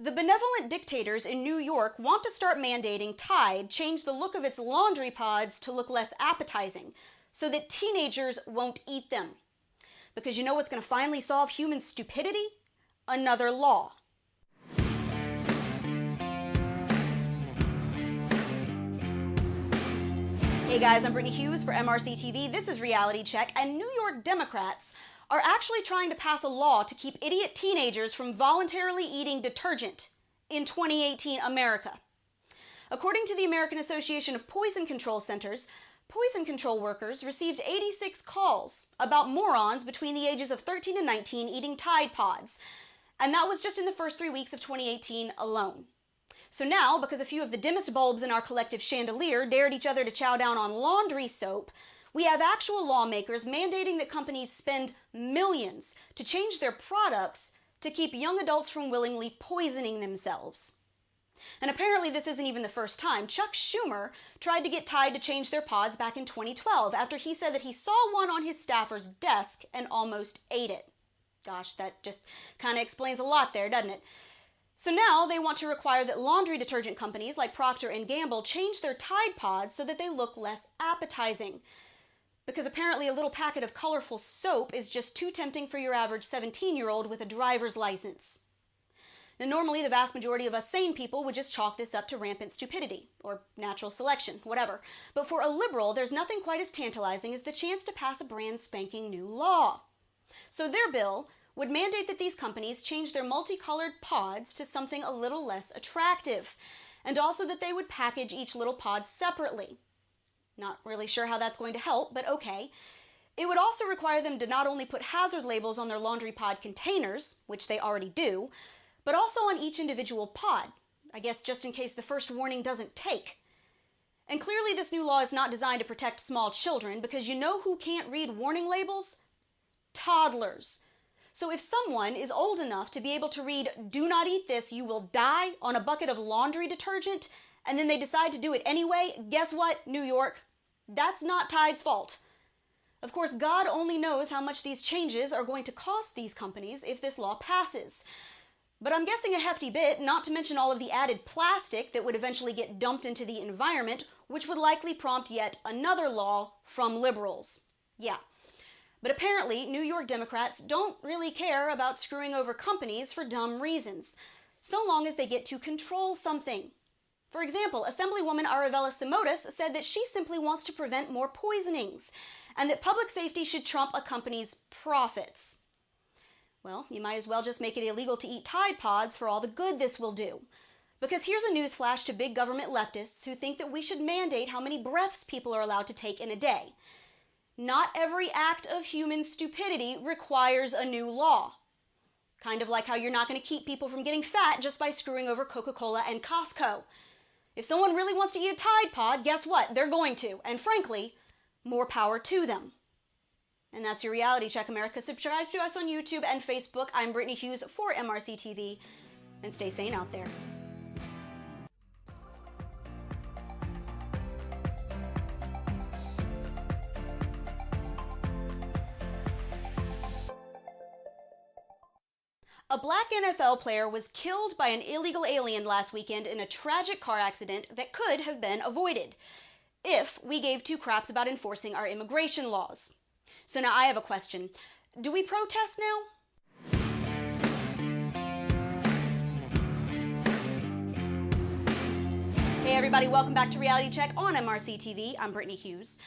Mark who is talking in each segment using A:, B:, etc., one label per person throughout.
A: The benevolent dictators in New York want to start mandating Tide change the look of its laundry pods to look less appetizing, so that teenagers won't eat them. Because you know what's going to finally solve human stupidity? Another law. Hey guys, I'm Brittany Hughes for MRCTV. This is Reality Check, and New York Democrats are actually trying to pass a law to keep idiot teenagers from voluntarily eating detergent in 2018 America. According to the American Association of Poison Control Centers, poison control workers received 86 calls about morons between the ages of 13 and 19 eating Tide Pods, and that was just in the first 3 weeks of 2018 alone. So now, because a few of the dimmest bulbs in our collective chandelier dared each other to chow down on laundry soap, we have actual lawmakers mandating that companies spend millions to change their products to keep young adults from willingly poisoning themselves. And apparently this isn't even the first time. Chuck Schumer tried to get Tide to change their pods back in 2012 after he said that he saw one on his staffer's desk and almost ate it. Gosh, that just kind of explains a lot there, doesn't it? So now they want to require that laundry detergent companies like Procter & Gamble change their Tide Pods so that they look less appetizing. Because apparently a little packet of colorful soap is just too tempting for your average 17-year-old with a driver's license. Now normally the vast majority of us sane people would just chalk this up to rampant stupidity, or natural selection, whatever. But for a liberal, there's nothing quite as tantalizing as the chance to pass a brand spanking new law. So their bill would mandate that these companies change their multicolored pods to something a little less attractive, and also that they would package each little pod separately. Not really sure how that's going to help, but okay. It would also require them to not only put hazard labels on their laundry pod containers, which they already do, but also on each individual pod, I guess just in case the first warning doesn't take. And clearly this new law is not designed to protect small children, because you know who can't read warning labels? Toddlers. So if someone is old enough to be able to read, "Do not eat this, you will die," on a bucket of laundry detergent, and then they decide to do it anyway, guess what, New York? That's not Tide's fault. Of course, God only knows how much these changes are going to cost these companies if this law passes. But I'm guessing a hefty bit, not to mention all of the added plastic that would eventually get dumped into the environment, which would likely prompt yet another law from liberals. Yeah. But apparently, New York Democrats don't really care about screwing over companies for dumb reasons, so long as they get to control something. For example, Assemblywoman Arabella Simotas said that she simply wants to prevent more poisonings, and that public safety should trump a company's profits. Well, you might as well just make it illegal to eat Tide Pods for all the good this will do. Because here's a newsflash to big government leftists who think that we should mandate how many breaths people are allowed to take in a day. Not every act of human stupidity requires a new law. Kind of like how you're not going to keep people from getting fat just by screwing over Coca-Cola and Costco. If someone really wants to eat a Tide Pod, guess what? They're going to. And frankly, more power to them. And that's your Reality Check, America. Subscribe to us on YouTube and Facebook. I'm Brittany Hughes for MRCTV. And stay sane out there. A black NFL player was killed by an illegal alien last weekend in a tragic car accident that could have been avoided if we gave two craps about enforcing our immigration laws. So now I have a question. Do we protest now? Hey everybody, welcome back to Reality Check on MRCTV. I'm Brittany Hughes.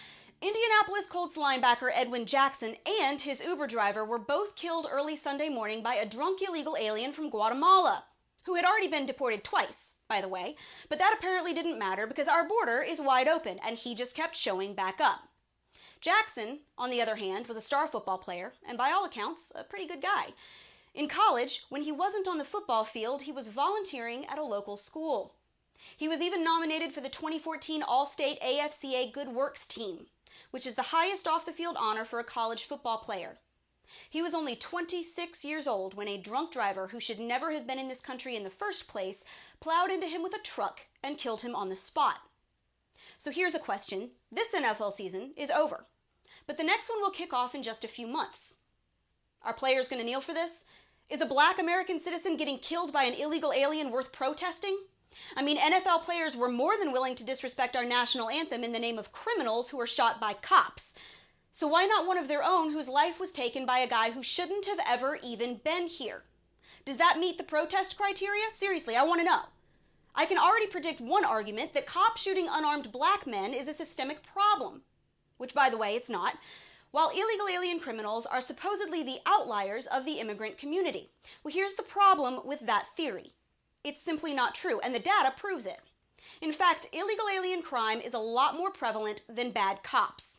A: Indianapolis Colts linebacker Edwin Jackson and his Uber driver were both killed early Sunday morning by a drunk illegal alien from Guatemala, who had already been deported twice, by the way, but that apparently didn't matter because our border is wide open and he just kept showing back up. Jackson, on the other hand, was a star football player and by all accounts, a pretty good guy. In college, when he wasn't on the football field, he was volunteering at a local school. He was even nominated for the 2014 All-State AFCA Good Works team, which is the highest off-the-field honor for a college football player. He was only 26 years old when a drunk driver who should never have been in this country in the first place plowed into him with a truck and killed him on the spot. So here's a question. This NFL season is over, but the next one will kick off in just a few months. Are players going to kneel for this? Is a black American citizen getting killed by an illegal alien worth protesting? I mean, NFL players were more than willing to disrespect our national anthem in the name of criminals who were shot by cops. So why not one of their own whose life was taken by a guy who shouldn't have ever even been here? Does that meet the protest criteria? Seriously, I want to know. I can already predict one argument that cops shooting unarmed black men is a systemic problem. Which, by the way, it's not. While illegal alien criminals are supposedly the outliers of the immigrant community. Well, here's the problem with that theory. It's simply not true, and the data proves it. In fact, illegal alien crime is a lot more prevalent than bad cops.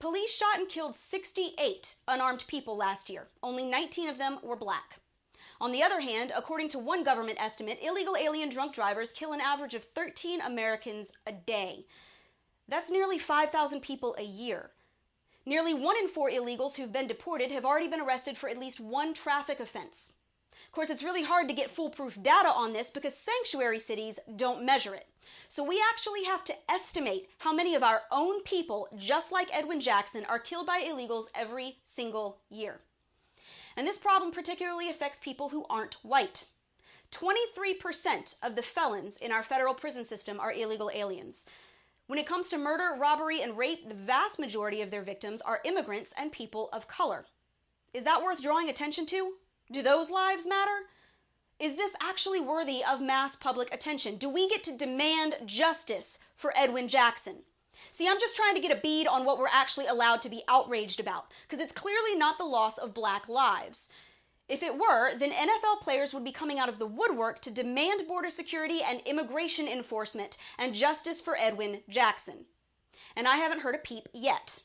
A: Police shot and killed 68 unarmed people last year. Only 19 of them were black. On the other hand, according to one government estimate, illegal alien drunk drivers kill an average of 13 Americans a day. That's nearly 5,000 people a year. Nearly 1 in 4 illegals who've been deported have already been arrested for at least one traffic offense. Of course, it's really hard to get foolproof data on this because sanctuary cities don't measure it. So we actually have to estimate how many of our own people, just like Edwin Jackson, are killed by illegals every single year. And this problem particularly affects people who aren't white. 23% of the felons in our federal prison system are illegal aliens. When it comes to murder, robbery, and rape, the vast majority of their victims are immigrants and people of color. Is that worth drawing attention to? Do those lives matter? Is this actually worthy of mass public attention? Do we get to demand justice for Edwin Jackson? See, I'm just trying to get a bead on what we're actually allowed to be outraged about, because it's clearly not the loss of black lives. If it were, then NFL players would be coming out of the woodwork to demand border security and immigration enforcement and justice for Edwin Jackson. And I haven't heard a peep yet.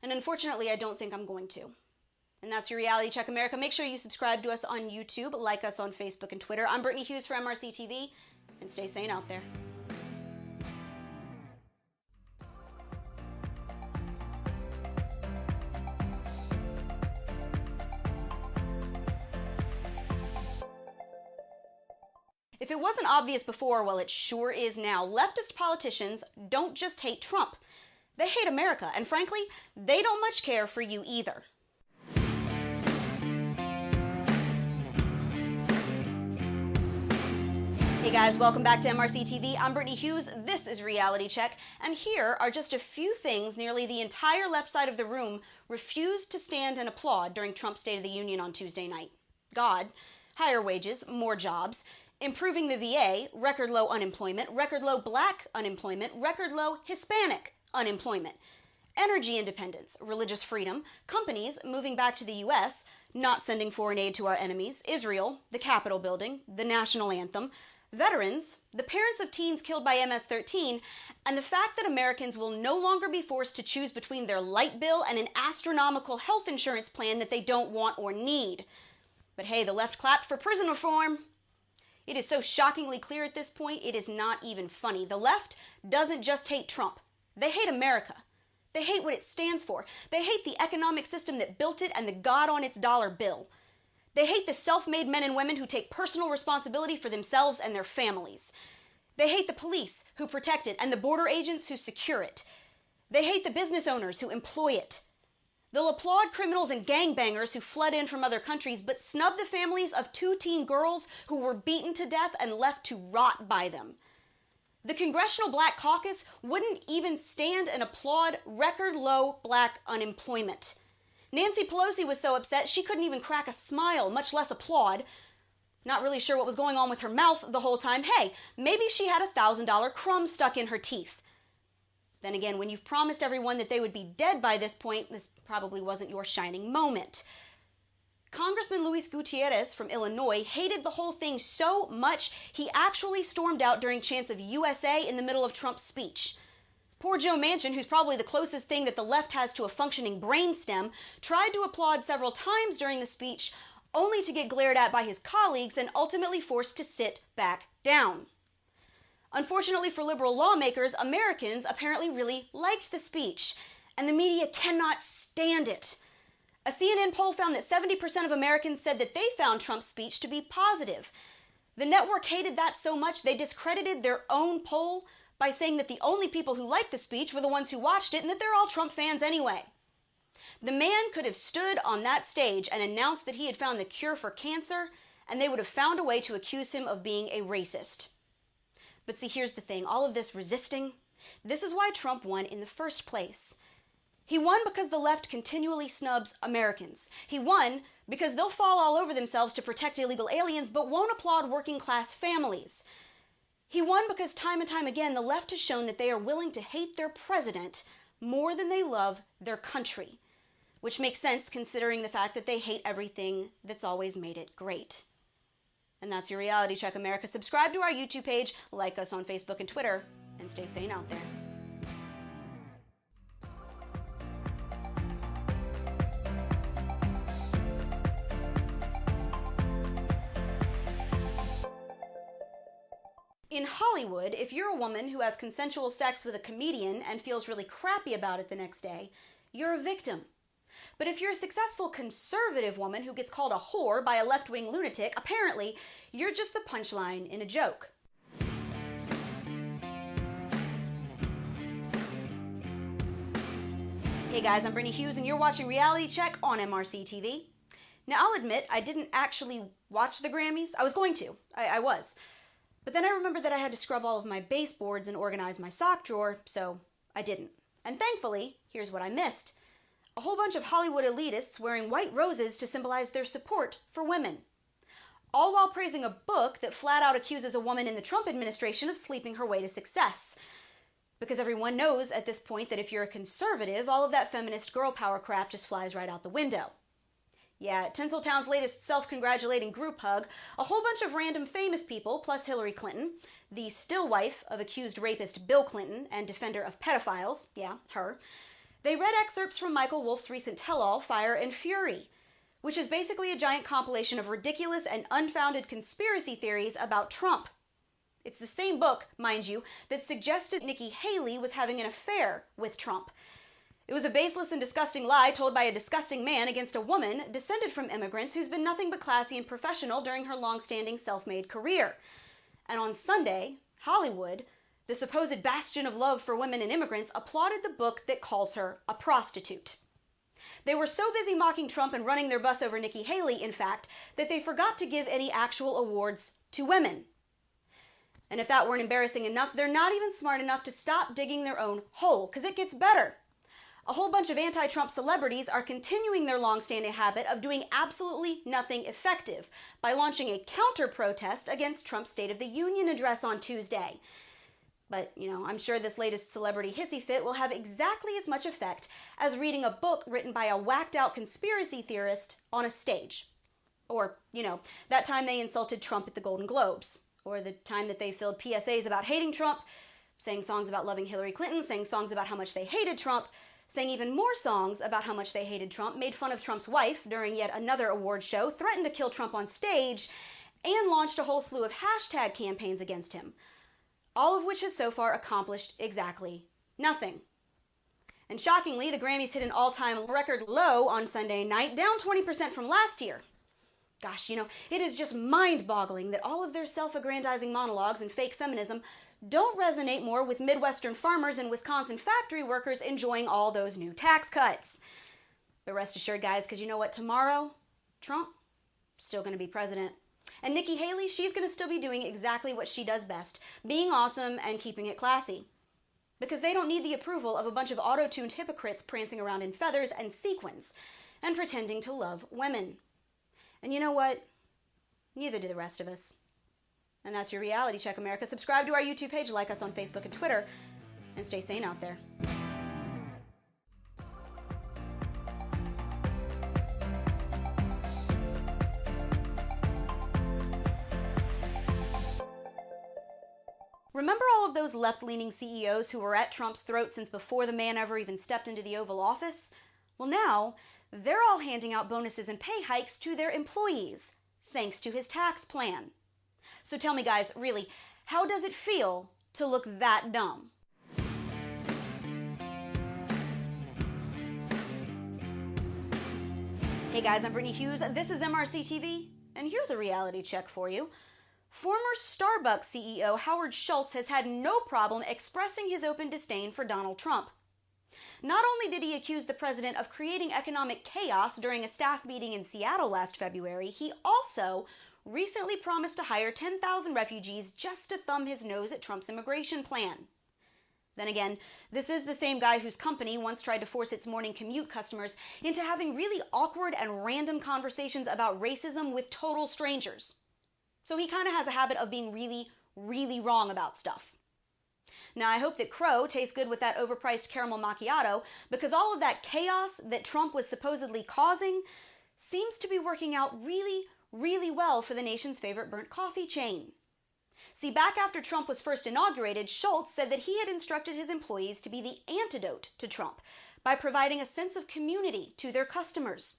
A: And unfortunately, I don't think I'm going to. And that's your Reality Check America. Make sure you subscribe to us on YouTube, like us on Facebook and Twitter. I'm Brittany Hughes for MRCTV, and stay sane out there. If it wasn't obvious before, well, it sure is now. Leftist politicians don't just hate Trump. They hate America, and frankly, they don't much care for you either. Hey guys, welcome back to MRCTV. I'm Brittany Hughes. This is Reality Check, and here are just a few things nearly the entire left side of the room refused to stand and applaud during Trump's State of the Union on Tuesday night. God, higher wages, more jobs, improving the VA, record low unemployment, record low black unemployment, record low Hispanic unemployment, energy independence, religious freedom, companies moving back to the U.S., not sending foreign aid to our enemies, Israel, the Capitol building, the national anthem, veterans, the parents of teens killed by MS-13, and the fact that Americans will no longer be forced to choose between their light bill and an astronomical health insurance plan that they don't want or need. But hey, the left clapped for prison reform. It is so shockingly clear at this point, it is not even funny. The left doesn't just hate Trump. They hate America. They hate what it stands for. They hate the economic system that built it and the God on its dollar bill. They hate the self-made men and women who take personal responsibility for themselves and their families. They hate the police who protect it and the border agents who secure it. They hate the business owners who employ it. They'll applaud criminals and gangbangers who fled in from other countries, but snub the families of 2 teen girls who were beaten to death and left to rot by them. The Congressional Black Caucus wouldn't even stand and applaud record low black unemployment. Nancy Pelosi was so upset she couldn't even crack a smile, much less applaud. Not really sure what was going on with her mouth the whole time. Hey, maybe she had a $1,000 crumb stuck in her teeth. Then again, when you've promised everyone that they would be dead by this point, this probably wasn't your shining moment. Congressman Luis Gutierrez from Illinois hated the whole thing so much he actually stormed out during chants of USA in the middle of Trump's speech. Poor Joe Manchin, who's probably the closest thing that the left has to a functioning brainstem, tried to applaud several times during the speech, only to get glared at by his colleagues and ultimately forced to sit back down. Unfortunately for liberal lawmakers, Americans apparently really liked the speech, and the media cannot stand it. A CNN poll found that 70% of Americans said that they found Trump's speech to be positive. The network hated that so much they discredited their own poll by saying that the only people who liked the speech were the ones who watched it and that they're all Trump fans anyway. The man could have stood on that stage and announced that he had found the cure for cancer, and they would have found a way to accuse him of being a racist. But see, here's the thing. All of this resisting, this is why Trump won in the first place. He won because the left continually snubs Americans. He won because they'll fall all over themselves to protect illegal aliens, but won't applaud working-class families. He won because time and time again, the left has shown that they are willing to hate their president more than they love their country, which makes sense considering the fact that they hate everything that's always made it great. And that's your Reality Check, America. Subscribe to our YouTube page, like us on Facebook and Twitter, and stay sane out there. In Hollywood, if you're a woman who has consensual sex with a comedian and feels really crappy about it the next day, you're a victim. But if you're a successful conservative woman who gets called a whore by a left-wing lunatic, apparently you're just the punchline in a joke. Hey guys, I'm Brittany Hughes and you're watching Reality Check on MRCTV. Now I'll admit I didn't actually watch the Grammys. I was going to. I was. But then I remembered that I had to scrub all of my baseboards and organize my sock drawer, so I didn't. And thankfully, here's what I missed. A whole bunch of Hollywood elitists wearing white roses to symbolize their support for women. All while praising a book that flat out accuses a woman in the Trump administration of sleeping her way to success. Because everyone knows at this point that if you're a conservative, all of that feminist girl power crap just flies right out the window. Yeah, Tinseltown's latest self-congratulating group hug, a whole bunch of random famous people, plus Hillary Clinton, the still wife of accused rapist Bill Clinton and defender of pedophiles, yeah, her, they read excerpts from Michael Wolff's recent tell-all, Fire and Fury, which is basically a giant compilation of ridiculous and unfounded conspiracy theories about Trump. It's the same book, mind you, that suggested Nikki Haley was having an affair with Trump. It was a baseless and disgusting lie told by a disgusting man against a woman descended from immigrants who's been nothing but classy and professional during her long-standing self-made career. And on Sunday, Hollywood, the supposed bastion of love for women and immigrants, applauded the book that calls her a prostitute. They were so busy mocking Trump and running their bus over Nikki Haley, in fact, that they forgot to give any actual awards to women. And if that weren't embarrassing enough, they're not even smart enough to stop digging their own hole, because it gets better. A whole bunch of anti-Trump celebrities are continuing their long-standing habit of doing absolutely nothing effective by launching a counter-protest against Trump's State of the Union address on Tuesday. But, I'm sure this latest celebrity hissy fit will have exactly as much effect as reading a book written by a whacked-out conspiracy theorist on a stage. Or, that time they insulted Trump at the Golden Globes. Or the time that they filled PSAs about hating Trump, sang songs about loving Hillary Clinton, sang songs about how much they hated Trump, sang even more songs about how much they hated Trump, made fun of Trump's wife during yet another award show, threatened to kill Trump on stage, and launched a whole slew of hashtag campaigns against him. All of which has so far accomplished exactly nothing. And shockingly, the Grammys hit an all-time record low on Sunday night, down 20% from last year. Gosh, it is just mind-boggling that all of their self-aggrandizing monologues and fake feminism don't resonate more with Midwestern farmers and Wisconsin factory workers enjoying all those new tax cuts. But rest assured, guys, because you know what? Tomorrow, Trump, still going to be president. And Nikki Haley, she's going to still be doing exactly what she does best, being awesome and keeping it classy. Because they don't need the approval of a bunch of auto-tuned hypocrites prancing around in feathers and sequins and pretending to love women. And you know what? Neither do the rest of us. And that's your Reality Check, America. Subscribe to our YouTube page, like us on Facebook and Twitter, and stay sane out there. Remember all of those left-leaning CEOs who were at Trump's throat since before the man ever even stepped into the Oval Office? Well, now, they're all handing out bonuses and pay hikes to their employees, thanks to his tax plan. So tell me, guys, really, how does it feel to look that dumb? Hey guys, I'm Brittany Hughes, this is MRCTV, and here's a reality check for you. Former Starbucks CEO Howard Schultz has had no problem expressing his open disdain for Donald Trump. Not only did he accuse the president of creating economic chaos during a staff meeting in Seattle last February, he also recently promised to hire 10,000 refugees just to thumb his nose at Trump's immigration plan. Then again, this is the same guy whose company once tried to force its morning commute customers into having really awkward and random conversations about racism with total strangers. So he kind of has a habit of being really, really wrong about stuff. Now, I hope that Crow tastes good with that overpriced caramel macchiato, because all of that chaos that Trump was supposedly causing seems to be working out really, really well for the nation's favorite burnt coffee chain. See, back after Trump was first inaugurated, Schultz said that he had instructed his employees to be the antidote to Trump by providing a sense of community to their customers.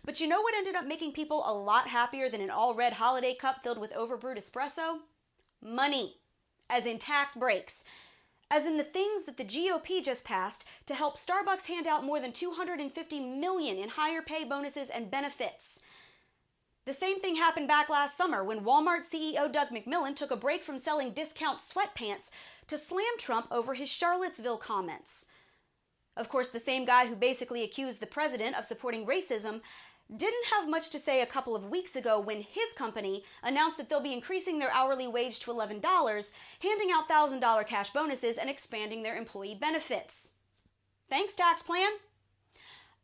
A: But you know what ended up making people a lot happier than an all-red holiday cup filled with overbrewed espresso? Money, as in tax breaks, as in the things that the GOP just passed to help Starbucks hand out more than $250 million in higher pay bonuses and benefits. The same thing happened back last summer when Walmart CEO Doug McMillon took a break from selling discount sweatpants to slam Trump over his Charlottesville comments. Of course, the same guy who basically accused the president of supporting racism didn't have much to say a couple of weeks ago when his company announced that they'll be increasing their hourly wage to $11, handing out $1,000 cash bonuses, and expanding their employee benefits. Thanks, tax plan.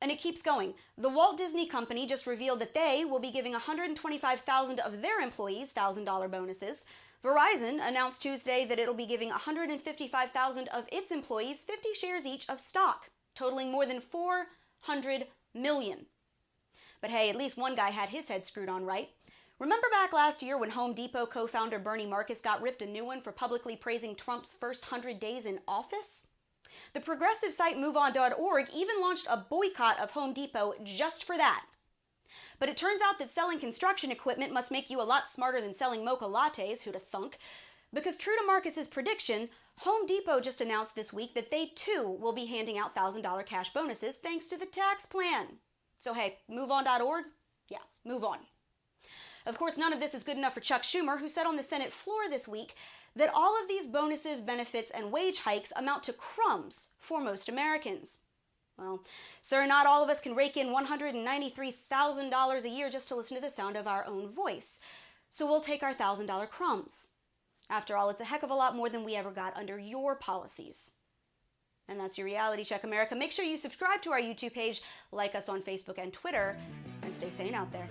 A: And it keeps going. The Walt Disney Company just revealed that they will be giving 125,000 of their employees $1,000 bonuses. Verizon announced Tuesday that it'll be giving 155,000 of its employees 50 shares each of stock, totaling more than $400 million. But hey, at least one guy had his head screwed on right. Remember back last year when Home Depot co-founder Bernie Marcus got ripped a new one for publicly praising Trump's first 100 days in office? The progressive site MoveOn.org even launched a boycott of Home Depot just for that. But it turns out that selling construction equipment must make you a lot smarter than selling mocha lattes, who'da thunk? Because true to Marcus's prediction, Home Depot just announced this week that they too will be handing out $1,000 cash bonuses thanks to the tax plan. So hey, MoveOn.org? Yeah, move on. Of course, none of this is good enough for Chuck Schumer, who said on the Senate floor this week that all of these bonuses, benefits, and wage hikes amount to crumbs for most Americans. Well, sir, not all of us can rake in $193,000 a year just to listen to the sound of our own voice. So we'll take our $1,000 crumbs. After all, it's a heck of a lot more than we ever got under your policies. And that's your Reality Check, America. Make sure you subscribe to our YouTube page, like us on Facebook and Twitter, and stay sane out there.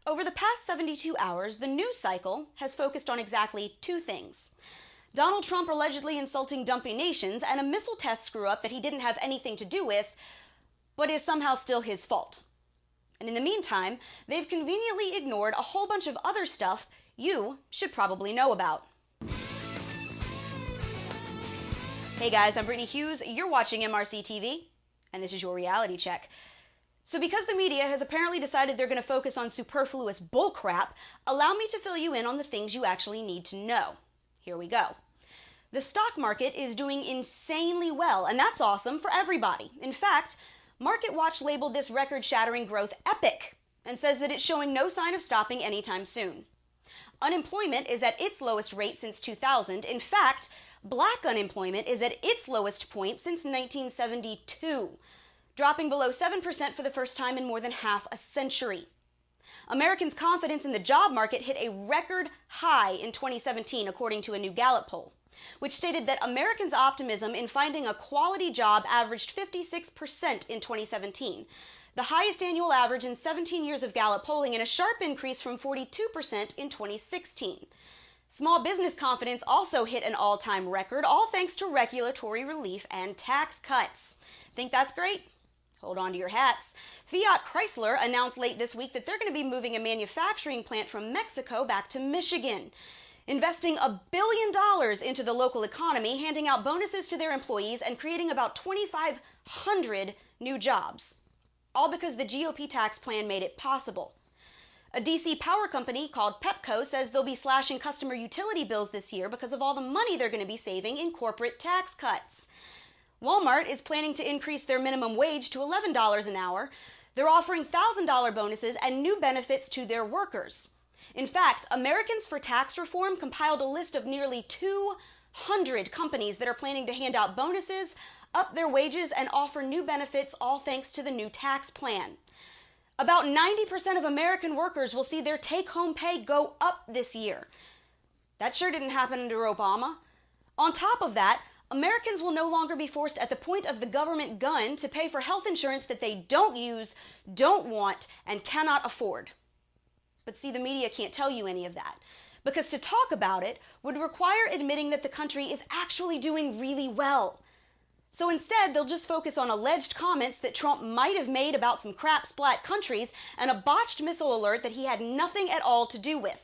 A: Over the past 72 hours, the news cycle has focused on exactly two things. Donald Trump allegedly insulting dumping nations and a missile test screw-up that he didn't have anything to do with, but is somehow still his fault. And in the meantime, they've conveniently ignored a whole bunch of other stuff you should probably know about. Hey guys, I'm Brittany Hughes, you're watching MRCTV, and this is your Reality Check. So because the media has apparently decided they're going to focus on superfluous bullcrap, allow me to fill you in on the things you actually need to know. Here we go. The stock market is doing insanely well, and that's awesome for everybody. In fact, MarketWatch labeled this record-shattering growth epic and says that it's showing no sign of stopping anytime soon. Unemployment is at its lowest rate since 2000. In fact, black unemployment is at its lowest point since 1972. Dropping below 7% for the first time in more than half a century. Americans' confidence in the job market hit a record high in 2017, according to a new Gallup poll, which stated that Americans' optimism in finding a quality job averaged 56% in 2017, the highest annual average in 17 years of Gallup polling, and a sharp increase from 42% in 2016. Small business confidence also hit an all-time record, all thanks to regulatory relief and tax cuts. Think that's great? Hold on to your hats. Fiat Chrysler announced late this week that they're going to be moving a manufacturing plant from Mexico back to Michigan, investing $1 billion into the local economy, handing out bonuses to their employees, and creating about 2,500 new jobs. All because the GOP tax plan made it possible. A DC power company called Pepco says they'll be slashing customer utility bills this year because of all the money they're going to be saving in corporate tax cuts. Walmart is planning to increase their minimum wage to $11 an hour. They're offering $1,000 bonuses and new benefits to their workers. In fact, Americans for Tax Reform compiled a list of nearly 200 companies that are planning to hand out bonuses, up their wages, and offer new benefits, all thanks to the new tax plan. About 90% of American workers will see their take-home pay go up this year. That sure didn't happen under Obama. On top of that, Americans will no longer be forced at the point of the government gun to pay for health insurance that they don't use, don't want, and cannot afford. But see, the media can't tell you any of that, because to talk about it would require admitting that the country is actually doing really well. So instead, they'll just focus on alleged comments that Trump might have made about some crap-splat countries and a botched missile alert that he had nothing at all to do with.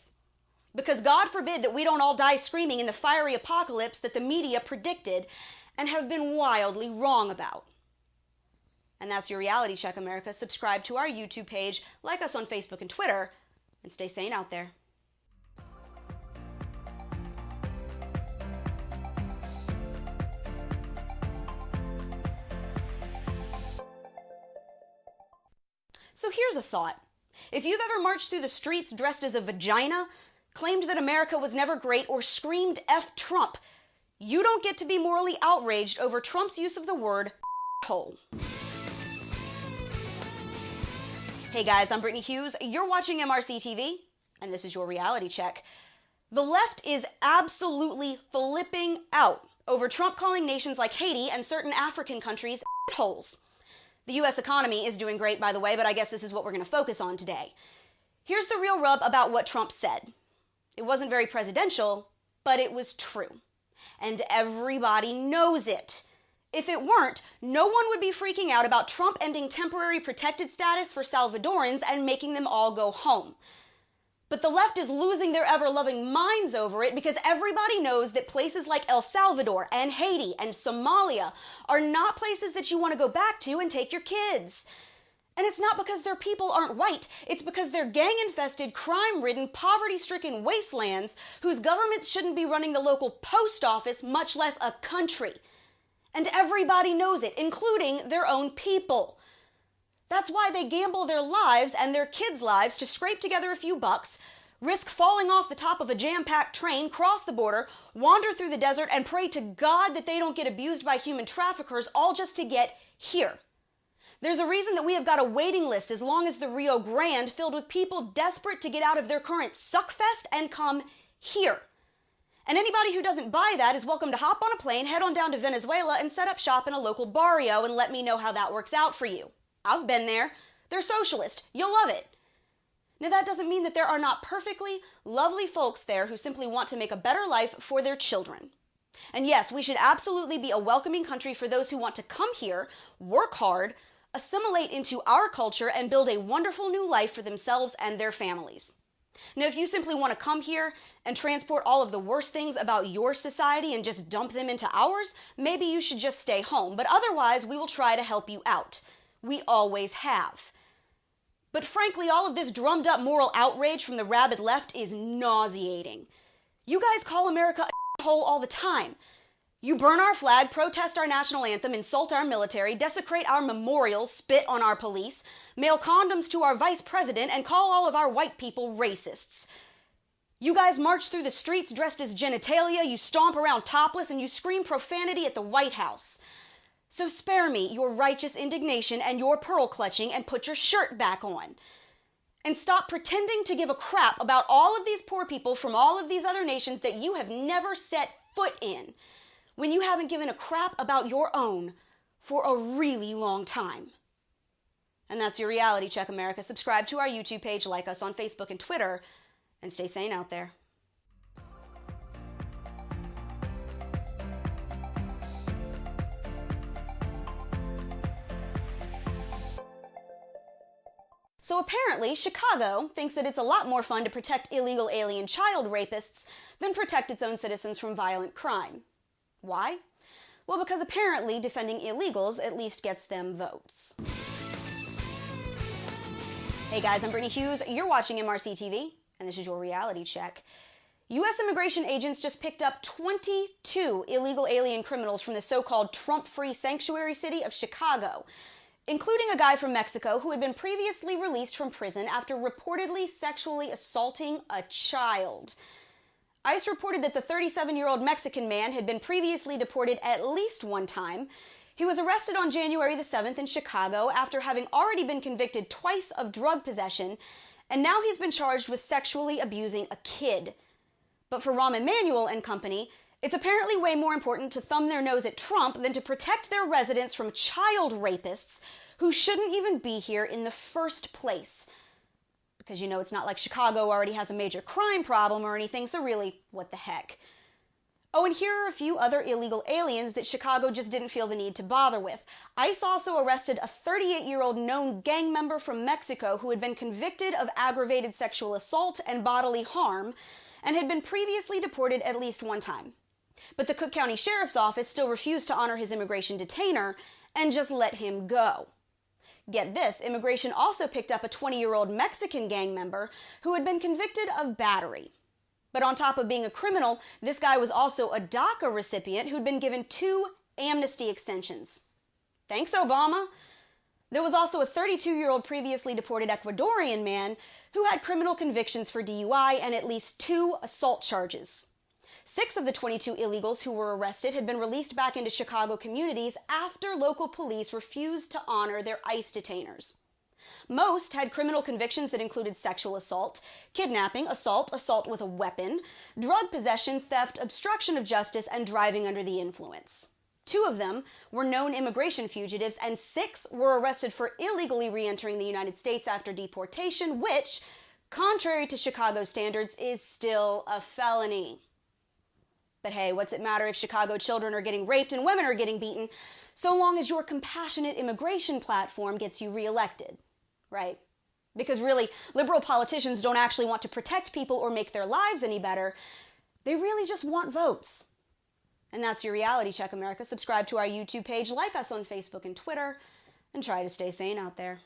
A: Because God forbid that we don't all die screaming in the fiery apocalypse that the media predicted and have been wildly wrong about. And that's your Reality Check, America. Subscribe to our YouTube page, like us on Facebook and Twitter, and stay sane out there. So here's a thought. If you've ever marched through the streets dressed as a vagina, claimed that America was never great, or screamed F Trump, you don't get to be morally outraged over Trump's use of the word hole. Hey guys, I'm Brittany Hughes. You're watching MRCTV, and this is your Reality Check. The left is absolutely flipping out over Trump calling nations like Haiti and certain African countries holes. The U.S. economy is doing great, by the way, but I guess this is what we're going to focus on today. Here's the real rub about what Trump said. It wasn't very presidential, but it was true. And everybody knows it. If it weren't, no one would be freaking out about Trump ending temporary protected status for Salvadorans and making them all go home. But the left is losing their ever-loving minds over it because everybody knows that places like El Salvador and Haiti and Somalia are not places that you want to go back to and take your kids. And it's not because their people aren't white. It's because they're gang-infested, crime-ridden, poverty-stricken wastelands whose governments shouldn't be running the local post office, much less a country. And everybody knows it, including their own people. That's why they gamble their lives and their kids' lives to scrape together a few bucks, risk falling off the top of a jam-packed train, cross the border, wander through the desert, and pray to God that they don't get abused by human traffickers, all just to get here. There's a reason that we have got a waiting list as long as the Rio Grande filled with people desperate to get out of their current suckfest and come here. And anybody who doesn't buy that is welcome to hop on a plane, head on down to Venezuela, and set up shop in a local barrio and let me know how that works out for you. I've been there. They're socialist. You'll love it. Now, that doesn't mean that there are not perfectly lovely folks there who simply want to make a better life for their children. And yes, we should absolutely be a welcoming country for those who want to come here, work hard, assimilate into our culture, and build a wonderful new life for themselves and their families. Now, if you simply want to come here and transport all of the worst things about your society and just dump them into ours, maybe you should just stay home. But otherwise, we will try to help you out. We always have. But frankly, all of this drummed up moral outrage from the rabid left is nauseating. You guys call America a hole all the time. You burn our flag, protest our national anthem, insult our military, desecrate our memorials, spit on our police, mail condoms to our vice president, and call all of our white people racists. You guys march through the streets dressed as genitalia, you stomp around topless, and you scream profanity at the White House. So spare me your righteous indignation and your pearl clutching and put your shirt back on. And stop pretending to give a crap about all of these poor people from all of these other nations that you have never set foot in, when you haven't given a crap about your own for a really long time. And that's your Reality Check, America. Subscribe to our YouTube page, like us on Facebook and Twitter, and stay sane out there. So apparently, Chicago thinks that it's a lot more fun to protect illegal alien child rapists than protect its own citizens from violent crime. Why? Well, because apparently defending illegals at least gets them votes. Hey guys, I'm Brittany Hughes. You're watching MRCTV, and this is your Reality Check. U.S. immigration agents just picked up 22 illegal alien criminals from the so-called Trump-free sanctuary city of Chicago, including a guy from Mexico who had been previously released from prison after reportedly sexually assaulting a child. ICE reported that the 37-year-old Mexican man had been previously deported at least one time. He was arrested on January the 7th in Chicago after having already been convicted twice of drug possession, and now he's been charged with sexually abusing a kid. But for Rahm Emanuel and company, it's apparently way more important to thumb their nose at Trump than to protect their residents from child rapists who shouldn't even be here in the first place. Because, you know, it's not like Chicago already has a major crime problem or anything, so really, what the heck? Oh, and here are a few other illegal aliens that Chicago just didn't feel the need to bother with. ICE also arrested a 38-year-old known gang member from Mexico who had been convicted of aggravated sexual assault and bodily harm, and had been previously deported at least one time. But the Cook County Sheriff's Office still refused to honor his immigration detainer and just let him go. Get this, immigration also picked up a 20-year-old Mexican gang member who had been convicted of battery. But on top of being a criminal, this guy was also a DACA recipient who'd been given 2 amnesty extensions. Thanks, Obama. There was also a 32-year-old previously deported Ecuadorian man who had criminal convictions for DUI and at least 2 assault charges. 6 of the 22 illegals who were arrested had been released back into Chicago communities after local police refused to honor their ICE detainers. Most had criminal convictions that included sexual assault, kidnapping, assault with a weapon, drug possession, theft, obstruction of justice, and driving under the influence. 2 of them were known immigration fugitives, and 6 were arrested for illegally re-entering the United States after deportation, which, contrary to Chicago standards, is still a felony. But hey, what's it matter if Chicago children are getting raped and women are getting beaten, so long as your compassionate immigration platform gets you reelected, right? Because really, liberal politicians don't actually want to protect people or make their lives any better. They really just want votes. And that's your Reality Check, America. Subscribe to our YouTube page, like us on Facebook and Twitter, and try to stay sane out there.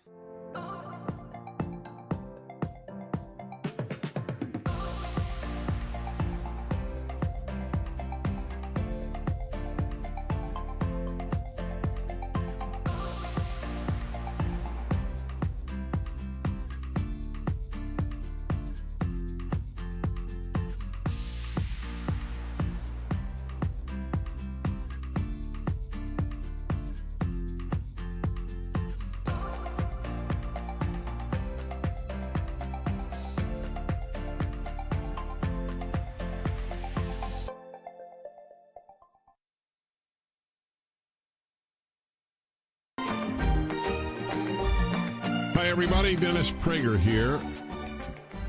B: Hi, everybody. Dennis Prager here.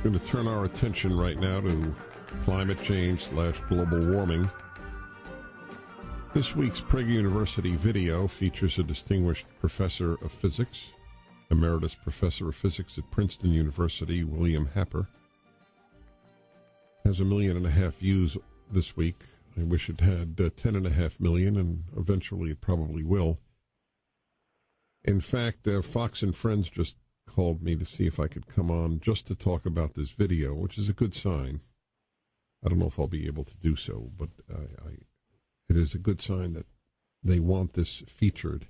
B: Going to turn our attention right now to climate change / global warming. This week's Prager University video features a distinguished professor of physics, emeritus professor of physics at Princeton University, William Happer. Has 1.5 million views this week. I wish it had 10.5 million, and eventually it probably will. In fact, Fox and Friends just called me to see if I could come on just to talk about this video, which is a good sign. I don't know if I'll be able to do so, but it is a good sign that they want this featured.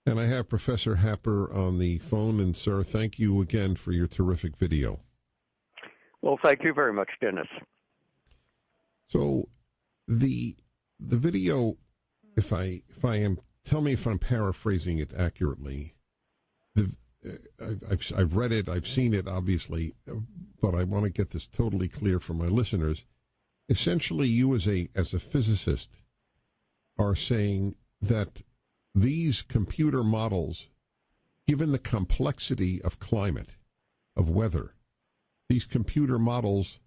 B: And I have Professor Happer on the phone, and sir, thank you again for your terrific video.
C: Well, thank you very much, Dennis.
B: So the video, if I am, tell me if I'm paraphrasing it accurately. I've read it, I've seen it, obviously, but I want to get this totally clear for my listeners. Essentially, you as a physicist are saying that these computer models, given the complexity of climate, of weather, these computer models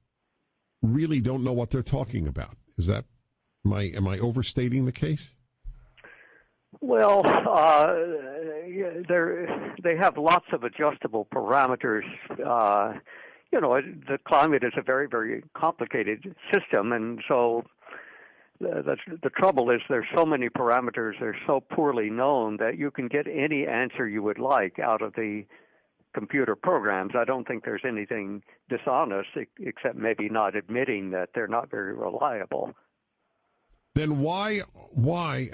B: really don't know what they're talking about. Is that, am I overstating the case?
C: Well, they have lots of adjustable parameters. The climate is a very, very complicated system, and so the trouble is there's so many parameters, they're so poorly known that you can get any answer you would like out of the computer programs. I don't think there's anything dishonest except maybe not admitting that they're not very reliable.
B: Then why,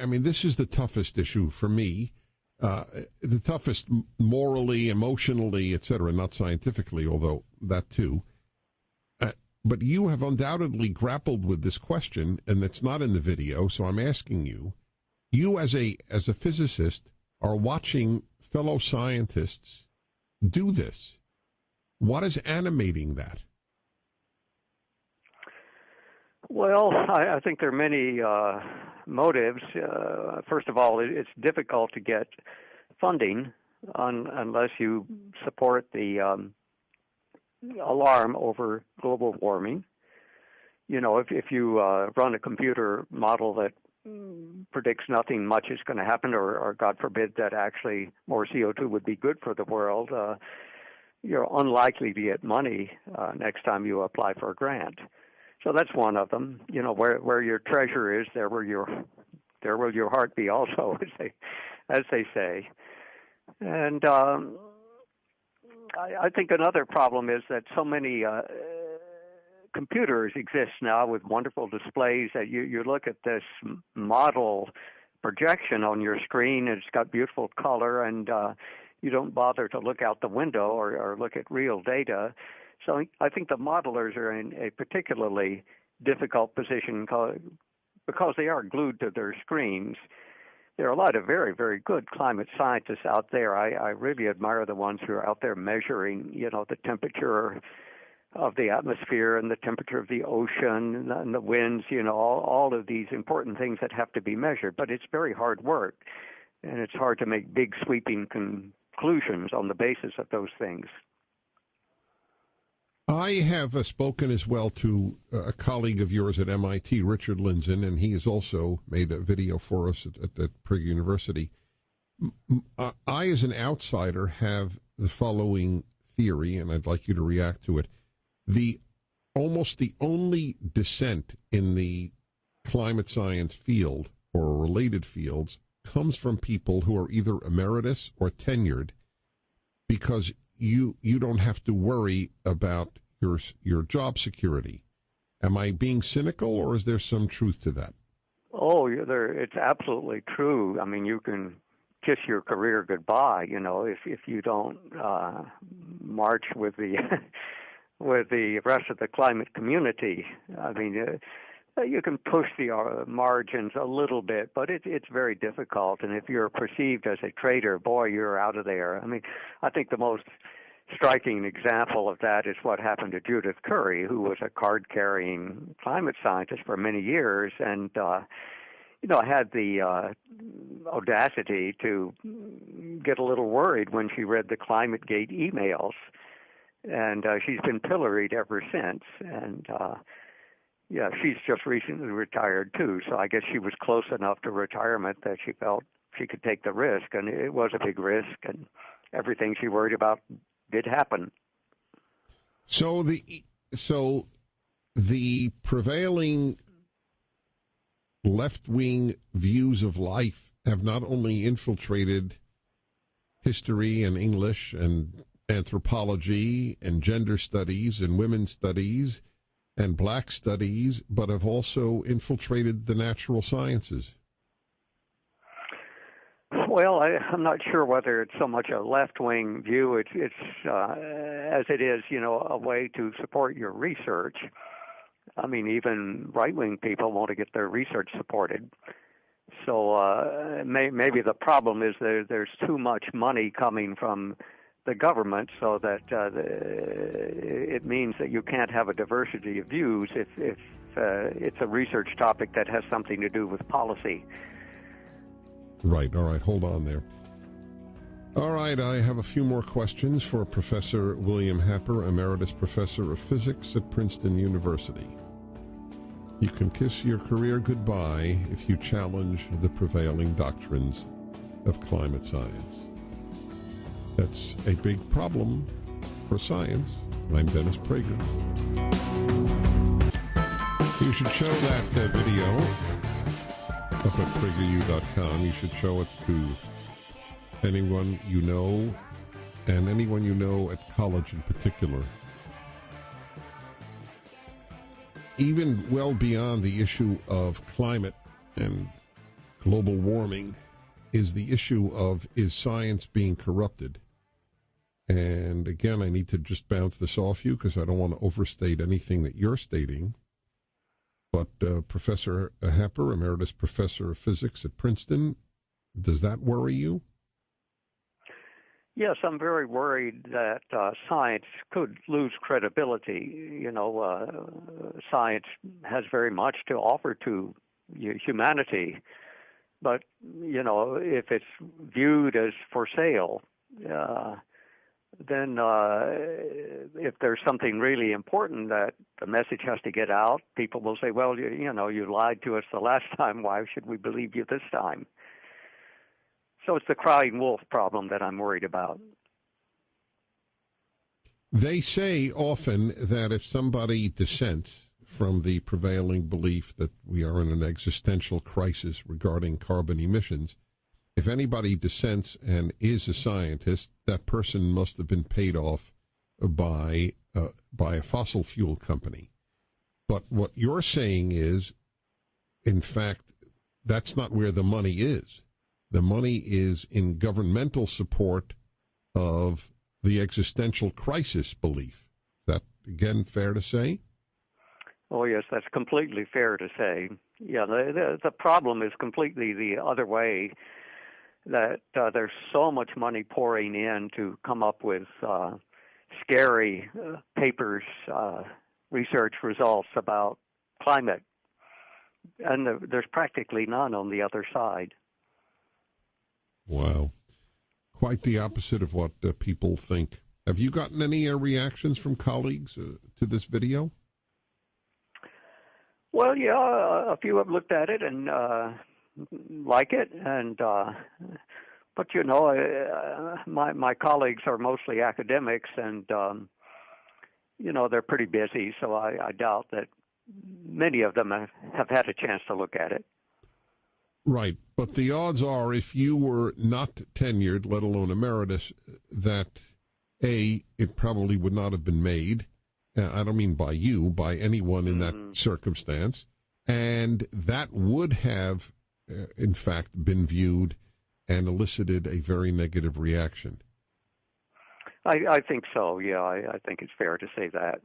B: I mean, this is the toughest issue for me, the toughest morally, emotionally, et cetera, not scientifically, although that too. But you have undoubtedly grappled with this question, and it's not in the video, so I'm asking you, as a physicist, are watching fellow scientists do this. What is animating that?
C: Well, I think there are many motives. First of all, it's difficult to get funding unless you support the alarm over global warming. You know, if you run a computer model that predicts nothing much is going to happen, or God forbid that actually more CO2 would be good for the world, you're unlikely to get money next time you apply for a grant. So that's one of them. You know, where your treasure is, there will your heart be also, as they say. And I think another problem is that so many computers exist now with wonderful displays that you look at this model projection on your screen, and it's got beautiful color, and you don't bother to look out the window or look at real data. So I think the modelers are in a particularly difficult position because they are glued to their screens. There are a lot of very, very good climate scientists out there. I really admire the ones who are out there measuring, you know, the temperature of the atmosphere and the temperature of the ocean and the winds, you know, all of these important things that have to be measured. But it's very hard work, and it's hard to make big sweeping conclusions on the basis of those things.
B: I have spoken as well to a colleague of yours at MIT, Richard Lindzen, and he has also made a video for us at Prager University. I, as an outsider, have the following theory, and I'd like you to react to it. Almost the only dissent in the climate science field or related fields comes from people who are either emeritus or tenured, because you don't have to worry about your job security. Am I being cynical, or is there some truth to that?
C: Oh, it's absolutely true. I mean, you can kiss your career goodbye, you know, if you don't march with the with the rest of the climate community. I mean, you can push the margins a little bit, but it's very difficult. And if you're perceived as a traitor, boy, you're out of there. I mean, I think the most striking example of that is what happened to Judith Curry, who was a card-carrying climate scientist for many years, and you know, had the audacity to get a little worried when she read the ClimateGate emails, and she's been pilloried ever since. And yeah, she's just recently retired too, so I guess she was close enough to retirement that she felt she could take the risk, and it was a big risk, and everything she worried about did happen.
B: So the prevailing left-wing views of life have not only infiltrated history and English and anthropology and gender studies and women's studies and black studies, but have also infiltrated the natural sciences.
C: Well, I'm not sure whether it's so much a left-wing view. It's as it is, you know, a way to support your research. I mean, even right-wing people want to get their research supported. So maybe the problem is there's too much money coming from the government, so that it means that you can't have a diversity of views if it's a research topic that has something to do with policy.
B: Right. All right. Hold on there. All right. I have a few more questions for Professor William Happer, Emeritus Professor of Physics at Princeton University. You can kiss your career goodbye if you challenge the prevailing doctrines of climate science. That's a big problem for science. I'm Dennis Prager. You should show that video up at PragerU.com. You should show it to anyone you know and anyone you know at college in particular, even well beyond the issue of climate and global warming, is the issue of, is science being corrupted? And again, I need to just bounce this off you because I don't want to overstate anything that you're stating. But Professor Happer, Emeritus Professor of Physics at Princeton, does that worry you?
C: Yes, I'm very worried that science could lose credibility. You know, science has very much to offer to humanity, but, you know, if it's viewed as for sale, then if there's something really important that the message has to get out, people will say, well, you know, you lied to us the last time. Why should we believe you this time? So it's the crying wolf problem that I'm worried about.
B: They say often that if somebody dissents from the prevailing belief that we are in an existential crisis regarding carbon emissions, if anybody dissents and is a scientist, that person must have been paid off by a fossil fuel company. But what you're saying is, in fact, that's not where the money is. The money is in governmental support of the existential crisis belief. Is that, again, fair to say?
C: Oh, yes, that's completely fair to say. Yeah, the problem is completely the other way, that there's so much money pouring in to come up with scary papers, research results about climate, and there's practically none on the other side.
B: Wow. Quite the opposite of what people think. Have you gotten any reactions from colleagues to this video?
C: Well, yeah, a few have looked at it and like it, and but you know, my colleagues are mostly academics, and you know, they're pretty busy, so I doubt that many of them have had a chance to look at it.
B: Right, but the odds are, if you were not tenured, let alone emeritus, that A, it probably would not have been made. I don't mean by you, by anyone in that circumstance, and that would have, in fact, been viewed and elicited a very negative reaction.
C: I think so, yeah, I think it's fair to say that.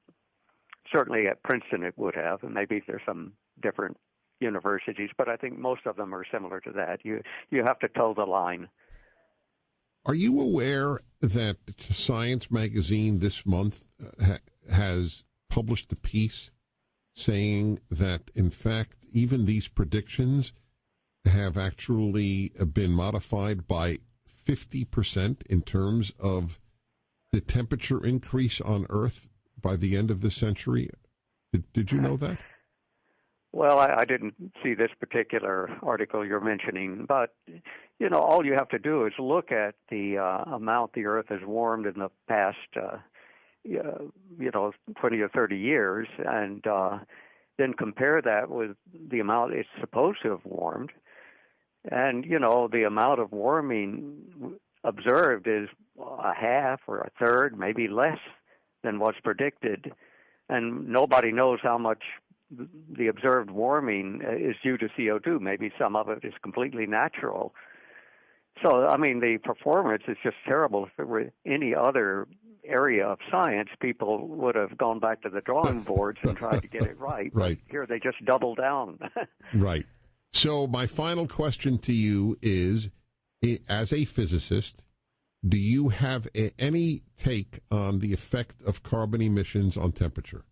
C: Certainly at Princeton it would have, and maybe there's some different universities, but I think most of them are similar to that. You have to toe the line.
B: Are you aware that Science magazine this month has published a piece saying that, in fact, even these predictions have actually been modified by 50% in terms of the temperature increase on Earth by the end of the century? Did you know that?
C: Well, I didn't see this particular article you're mentioning, but, you know, all you have to do is look at the amount the Earth has warmed in the past, 20 or 30 years, and then compare that with the amount it's supposed to have warmed. And, you know, the amount of warming observed is a half or a third, maybe less than what's predicted. And nobody knows how much the observed warming is due to CO2. Maybe some of it is completely natural. So, I mean, the performance is just terrible. If it were any other area of science, people would have gone back to the drawing boards and tried to get it right.
B: Right.
C: But here they just double down.
B: Right. So my final question to you is, as a physicist, do you have any take on the effect of carbon emissions on temperature?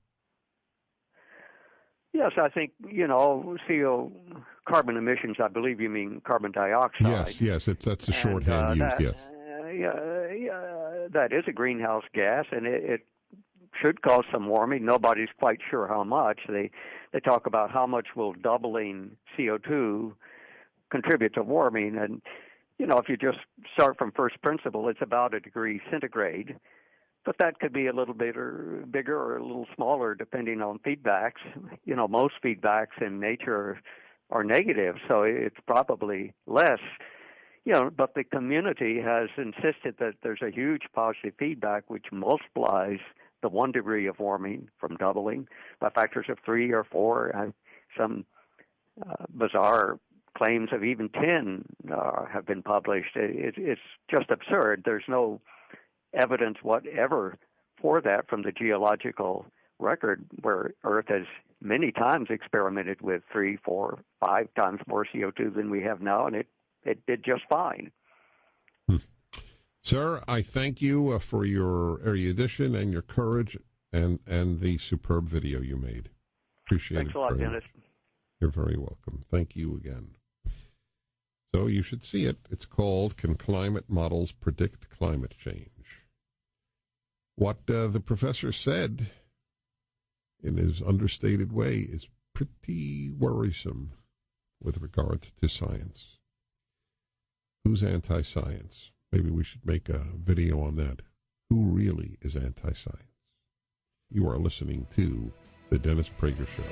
C: Yes, I think, you know, carbon emissions, I believe you mean carbon dioxide.
B: Yes, that's the shorthand used, yes.
C: That is a greenhouse gas, and it should cause some warming. Nobody's quite sure how much. They talk about how much will doubling CO2 contribute to warming. And, you know, if you just start from first principle, it's about 1 degree centigrade. But that could be a little bit bigger or a little smaller depending on feedbacks. You know, most feedbacks in nature are negative, so it's probably less. but the community has insisted that there's a huge positive feedback which multiplies the 1 degree of warming from doubling by factors of 3 or 4. Some bizarre claims of even 10 have been published. It's just absurd. There's no evidence whatever for that from the geological record, where Earth has many times experimented with 3, 4, 5 times more CO2 than we have now, and it did just fine.
B: Sir, I thank you for your erudition and your courage and the superb video you made. Appreciate it.
C: Thanks a lot, Dennis.
B: You're very welcome. Thank you again. So you should see it. It's called Can Climate Models Predict Climate Change? What the professor said in his understated way is pretty worrisome with regards to science. Who's anti-science? Maybe we should make a video on that. Who really is anti-science? You are listening to The Dennis Prager Show.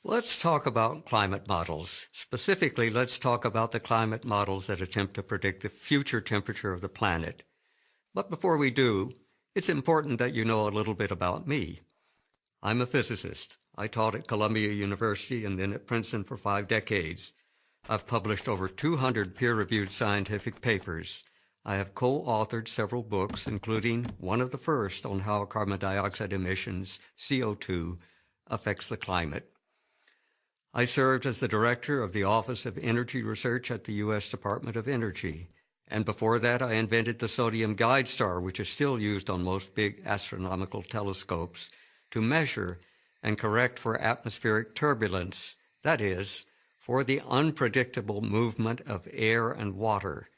D: Let's talk about climate models. Specifically, let's talk about the climate models that attempt to predict the future temperature of the planet. But before we do, it's important that you know a little bit about me. I'm a physicist. I taught at Columbia University and then at Princeton for 5 decades. I've published over 200 peer-reviewed scientific papers. I have co-authored several books, including one of the first on how carbon dioxide emissions, CO2, affects the climate. I served as the director of the Office of Energy Research at the U.S. Department of Energy. And before that, I invented the sodium guide star, which is still used on most big astronomical telescopes, to measure and correct for atmospheric turbulence, that is, for the unpredictable movement of air and water.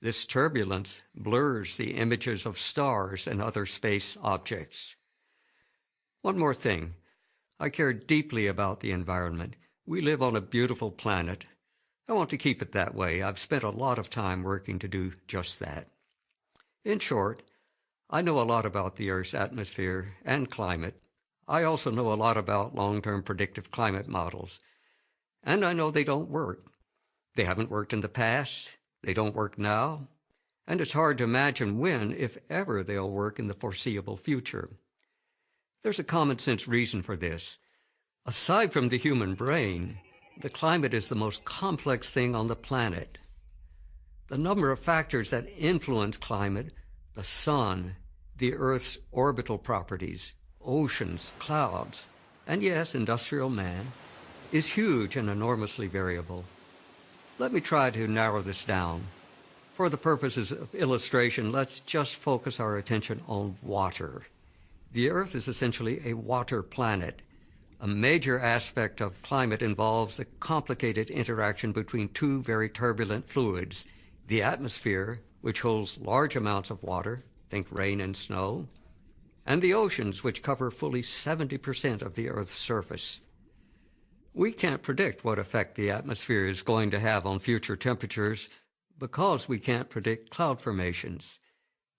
D: This turbulence blurs the images of stars and other space objects. One more thing. I care deeply about the environment. We live on a beautiful planet. I want to keep it that way. I've spent a lot of time working to do just that. In short, I know a lot about the Earth's atmosphere and climate. I also know a lot about long-term predictive climate models. And I know they don't work. They haven't worked in the past. They don't work now. And it's hard to imagine when, if ever, they'll work in the foreseeable future. There's a common-sense reason for this. Aside from the human brain, the climate is the most complex thing on the planet. The number of factors that influence climate, the sun, the Earth's orbital properties, oceans, clouds, and yes, industrial man, is huge and enormously variable. Let me try to narrow this down. For the purposes of illustration, let's just focus our attention on water. The Earth is essentially a water planet. A major aspect of climate involves the complicated interaction between 2 very turbulent fluids, the atmosphere, which holds large amounts of water, think rain and snow, and the oceans, which cover fully 70% of the Earth's surface. We can't predict what effect the atmosphere is going to have on future temperatures because we can't predict cloud formations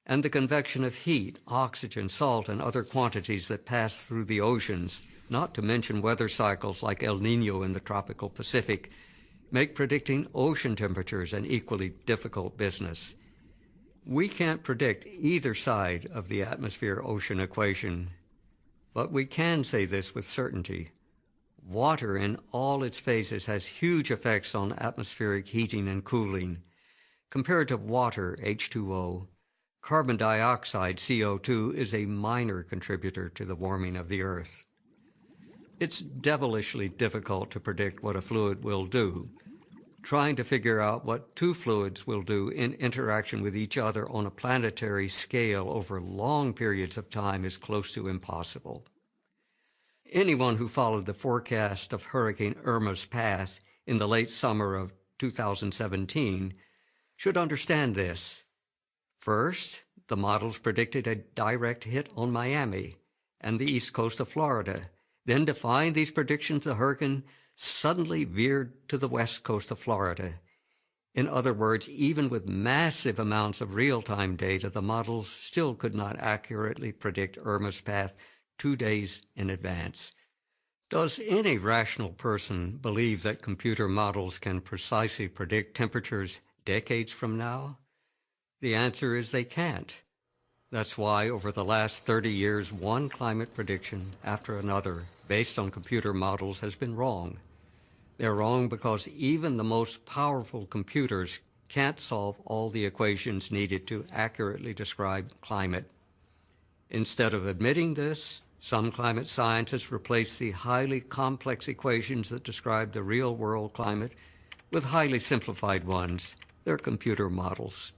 D: and the convection of heat, oxygen, salt, and other quantities that pass through the oceans, not to mention weather cycles like El Niño in the tropical Pacific, make predicting ocean temperatures an equally difficult business. We can't predict either side of the atmosphere-ocean equation, but we can say this with certainty. Water in all its phases has huge effects on atmospheric heating and cooling. Compared to water, H2O, carbon dioxide, CO2, is a minor contributor to the warming of the Earth. It's devilishly difficult to predict what a fluid will do. Trying to figure out what 2 fluids will do in interaction with each other on a planetary scale over long periods of time is close to impossible. Anyone who followed the forecast of Hurricane Irma's path in the late summer of 2017 should understand this. First, the models predicted a direct hit on Miami and the east coast of Florida. Then, to find these predictions, the hurricane suddenly veered to the west coast of Florida. In other words, even with massive amounts of real-time data, the models still could not accurately predict Irma's path 2 days in advance. Does any rational person believe that computer models can precisely predict temperatures decades from now? The answer is they can't. That's why over the last 30 years, one climate prediction after another, based on computer models, has been wrong. They're wrong because even the most powerful computers can't solve all the equations needed to accurately describe climate. Instead of admitting this, some climate scientists replace the highly complex equations that describe the real-world climate with highly simplified ones. They're computer models.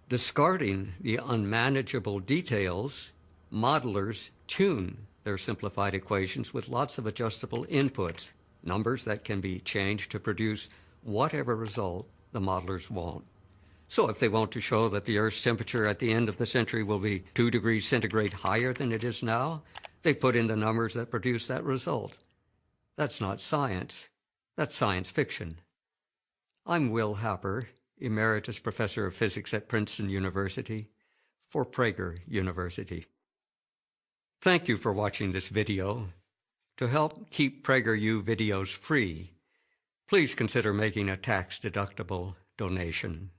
D: Discarding the unmanageable details, modelers tune their simplified equations with lots of adjustable inputs, numbers that can be changed to produce whatever result the modelers want. So if they want to show that the Earth's temperature at the end of the century will be 2 degrees centigrade higher than it is now, they put in the numbers that produce that result. That's not science. That's science fiction. I'm Will Happer, Emeritus Professor of Physics at Princeton University, for Prager University. Thank you for watching this video. To help keep PragerU videos free, please consider making a tax-deductible donation.